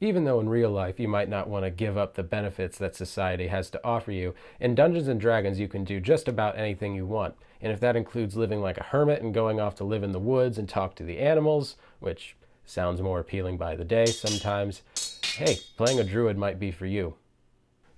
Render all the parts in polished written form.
Even though in real life you might not want to give up the benefits that society has to offer you, in Dungeons and Dragons you can do just about anything you want. And if that includes living like a hermit and going off to live in the woods and talk to the animals, which sounds more appealing by the day sometimes, hey, playing a druid might be for you.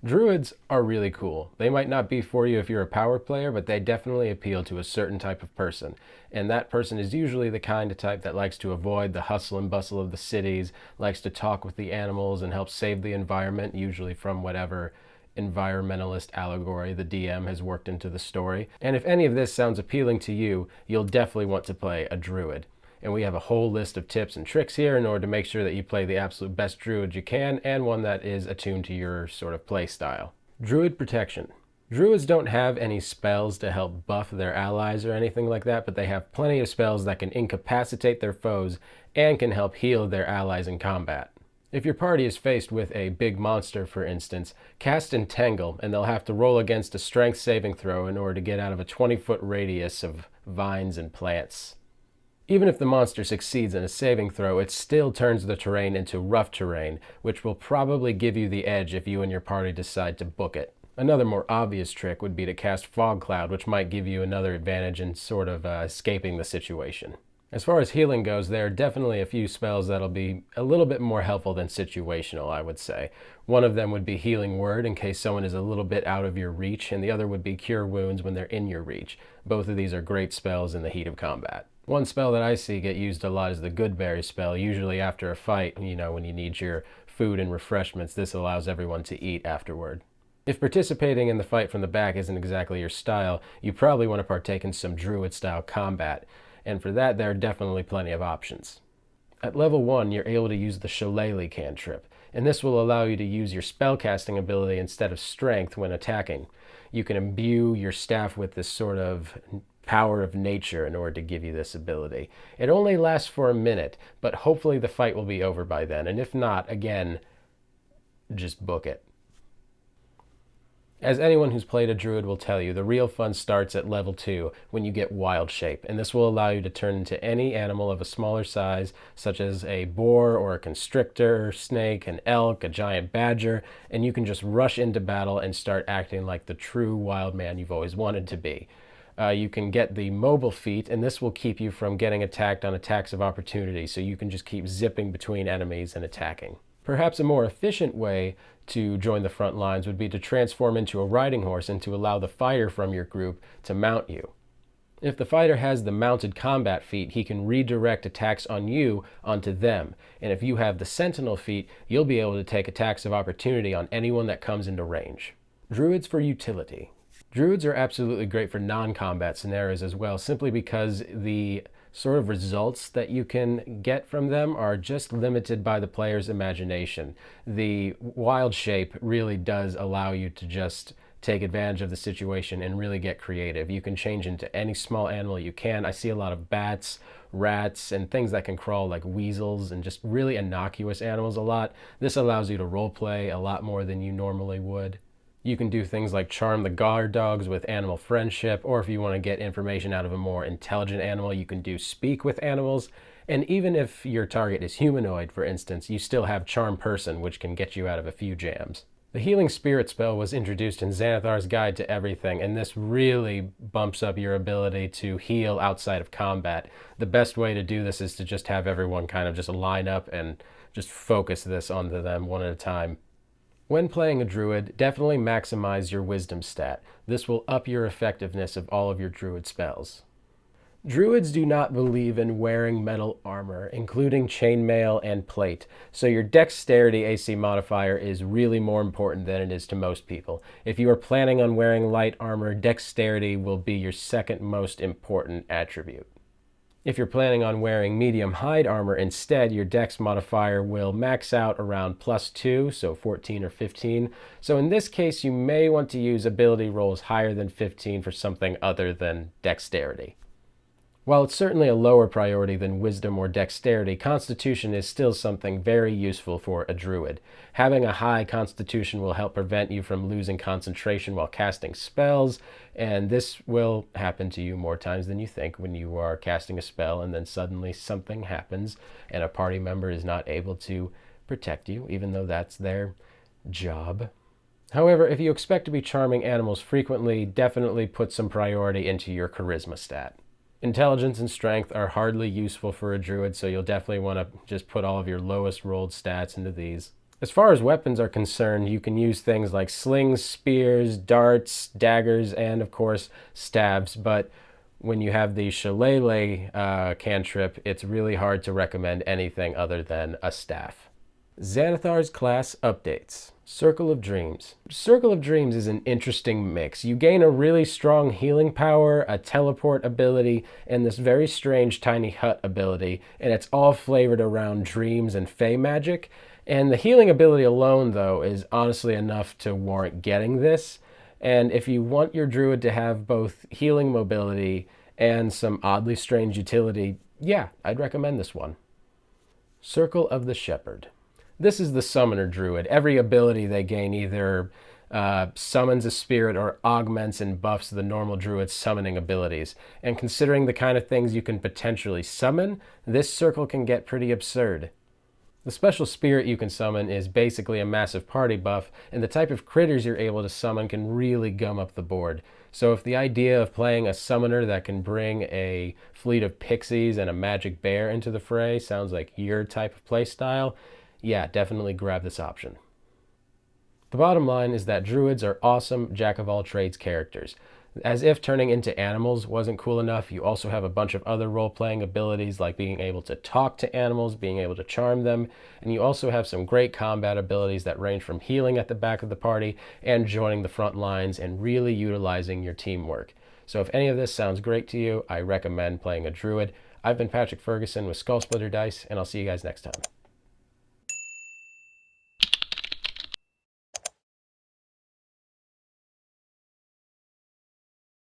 Druids are really cool. They might not be for you if you're a power player, but they definitely appeal to a certain type of person. And that person is usually the kind of type that likes to avoid the hustle and bustle of the cities, likes to talk with the animals and help save the environment, usually from whatever environmentalist allegory the DM has worked into the story. And if any of this sounds appealing to you, you'll definitely want to play a druid. And we have a whole list of tips and tricks here in order to make sure that you play the absolute best druid you can, and one that is attuned to your sort of play style. Druid protection. Druids don't have any spells to help buff their allies or anything like that, but they have plenty of spells that can incapacitate their foes and can help heal their allies in combat. If your party is faced with a big monster, for instance, cast Entangle, and they'll have to roll against a strength saving throw in order to get out of a 20-foot radius of vines and plants. Even if the monster succeeds in a saving throw, it still turns the terrain into rough terrain, which will probably give you the edge if you and your party decide to book it. Another more obvious trick would be to cast Fog Cloud, which might give you another advantage in sort of escaping the situation. As far as healing goes, there are definitely a few spells that'll be a little bit more helpful than situational, I would say. One of them would be Healing Word in case someone is a little bit out of your reach, and the other would be Cure Wounds when they're in your reach. Both of these are great spells in the heat of combat. One spell that I see get used a lot is the Goodberry spell, usually after a fight, when you need your food and refreshments. This allows everyone to eat afterward. If participating in the fight from the back isn't exactly your style, you probably want to partake in some druid-style combat, and for that there are definitely plenty of options. At level 1, you're able to use the Shillelagh cantrip, and this will allow you to use your spellcasting ability instead of strength when attacking. You can imbue your staff with this sort of power of nature in order to give you this ability. It only lasts for a minute, but hopefully the fight will be over by then, and if not, again, just book it. As anyone who's played a druid will tell you, the real fun starts at level 2 when you get wild shape, and this will allow you to turn into any animal of a smaller size, such as a boar or a constrictor, snake, an elk, a giant badger, and you can just rush into battle and start acting like the true wild man you've always wanted to be. You can get the mobile feat, and this will keep you from getting attacked on attacks of opportunity, so you can just keep zipping between enemies and attacking. Perhaps a more efficient way to join the front lines would be to transform into a riding horse and to allow the fighter from your group to mount you. If the fighter has the mounted combat feat, he can redirect attacks on you onto them, and if you have the sentinel feat, you'll be able to take attacks of opportunity on anyone that comes into range. Druids for utility. Druids are absolutely great for non-combat scenarios as well, simply because the sort of results that you can get from them are just limited by the player's imagination. The wild shape really does allow you to just take advantage of the situation and really get creative. You can change into any small animal you can. I see a lot of bats, rats, and things that can crawl like weasels and just really innocuous animals a lot. This allows you to roleplay a lot more than you normally would. You can do things like charm the guard dogs with animal friendship, or if you want to get information out of a more intelligent animal, you can do speak with animals. And even if your target is humanoid, for instance, you still have charm person, which can get you out of a few jams. The Healing Spirit spell was introduced in Xanathar's Guide to Everything, and this really bumps up your ability to heal outside of combat. The best way to do this is to just have everyone kind of just line up and just focus this onto them one at a time. When playing a druid, definitely maximize your wisdom stat. This will up your effectiveness of all of your druid spells. Druids do not believe in wearing metal armor, including chainmail and plate, so your dexterity AC modifier is really more important than it is to most people. If you are planning on wearing light armor, dexterity will be your second most important attribute. If you're planning on wearing medium hide armor instead, your dex modifier will max out around +2, so 14 or 15. So in this case, you may want to use ability rolls higher than 15 for something other than dexterity. While it's certainly a lower priority than wisdom or dexterity, constitution is still something very useful for a druid. Having a high constitution will help prevent you from losing concentration while casting spells, and this will happen to you more times than you think when you are casting a spell and then suddenly something happens and a party member is not able to protect you, even though that's their job. However, if you expect to be charming animals frequently, definitely put some priority into your charisma stat. Intelligence and strength are hardly useful for a druid, so you'll definitely want to just put all of your lowest rolled stats into these. As far as weapons are concerned, you can use things like slings, spears, darts, daggers, and of course staves, but when you have the shillelagh cantrip, it's really hard to recommend anything other than a staff. Xanathar's class updates. Circle of Dreams. Circle of Dreams is an interesting mix. You gain a really strong healing power, a teleport ability, and this very strange tiny hut ability, and it's all flavored around dreams and fey magic. And the healing ability alone, though, is honestly enough to warrant getting this. And if you want your druid to have both healing mobility and some oddly strange utility, yeah, I'd recommend this one. Circle of the Shepherd. This is the summoner druid. Every ability they gain either summons a spirit or augments and buffs the normal druid's summoning abilities. And considering the kind of things you can potentially summon, this circle can get pretty absurd. The special spirit you can summon is basically a massive party buff, and the type of critters you're able to summon can really gum up the board. So if the idea of playing a summoner that can bring a fleet of pixies and a magic bear into the fray sounds like your type of playstyle, yeah, definitely grab this option. The bottom line is that druids are awesome jack-of-all-trades characters. As if turning into animals wasn't cool enough, you also have a bunch of other role-playing abilities like being able to talk to animals, being able to charm them, and you also have some great combat abilities that range from healing at the back of the party and joining the front lines and really utilizing your teamwork. So if any of this sounds great to you, I recommend playing a druid. I've been Patrick Ferguson with Skull Splitter Dice, and I'll see you guys next time.